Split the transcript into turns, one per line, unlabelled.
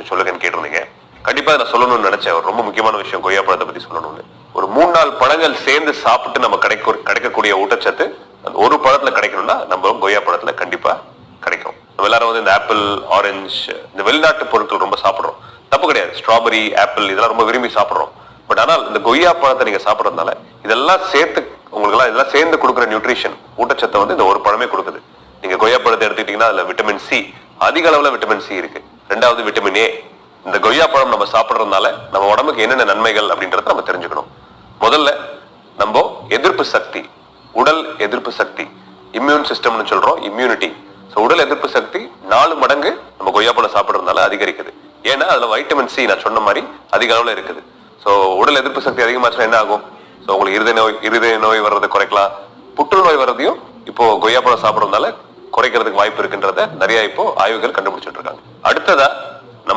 சொல்லுங்கன்னு கேட்டிருந்தீங்க. கண்டிப்பா நான் சொல்லணும்னு நினைச்சேன். ஒரு ரொம்ப முக்கியமான விஷயம் கொய்யா பழத்தை பத்தி சொல்லணும்னு. ஒரு 3-4 பழங்கள் சேர்ந்து சாப்பிட்டு நம்ம கிடைக்கக்கூடிய ஊட்டச்சத்து ஒரு பழத்துல கிடைக்கணும்னா நம்ம கொய்யா பழத்துல கண்டிப்பா கிடைக்கும். நம்ம எல்லாரும் வந்து இந்த ஆப்பிள், ஆரஞ்சு, இந்த வெளிநாட்டு பொருட்கள் ரொம்ப சாப்பிடுறோம். தப்பு கிடையாது. ஸ்ட்ராபெரி, ஆப்பிள் இதெல்லாம் ரொம்ப விரும்பி சாப்பிடுறோம். பட் ஆனால் இந்த கொய்யா பழத்தை நீங்க சாப்பிடறதுனால இதெல்லாம் சேர்த்து உங்களுக்கு எல்லாம் இதெல்லாம் சேர்ந்து கொடுக்குற நியூட்ரிஷன் ஊட்டச்சத்தை வந்து இந்த ஒரு பழமே கொடுக்குது. நீங்க கொய்யா பழத்தை எடுத்துக்கிட்டீங்கன்னா அதுல விட்டமின் சி, அதிக அளவுல விட்டமின் சி இருக்கு. 2வது விட்டமின் ஏ. இந்த கொய்யா பழம் நம்ம சாப்பிடறதுனால நம்ம உடம்புக்கு என்னென்ன நன்மைகள் அப்படின்றத நம்ம தெரிஞ்சுக்கணும். முதல்ல நம்ம எதிர்ப்பு சக்தி, உடல் எதிர்ப்பு சக்தி, இம்யூன் சிஸ்டம்னு சொல்றோம், இம்யூனிட்டி. உடல் எதிர்ப்பு சக்தி 4 மடங்கு நம்ம கொய்யா பழம் சாப்பிடறதுனால அதிகரிக்குது. ஏன்னா அதுல வைட்டமின் சி நான் சொன்ன மாதிரி அதிக அளவுல இருக்குது. உடல் எதிர்ப்பு சக்தி அதிகமாச்சுன்னா என்ன ஆகும்? உங்களுக்கு இருதய நோய் வர்றதை குறைக்கலாம். புற்றுநோய் வர்றதையும் இப்போ கொய்யா பழம் சாப்பிடறதுனால குறைக்கிறதுக்கு வாய்ப்பு இருக்குன்றத நிறைய இப்போ ஆய்வுகள் கண்டுபிடிச்சிட்டு இருக்காங்க. அடுத்ததா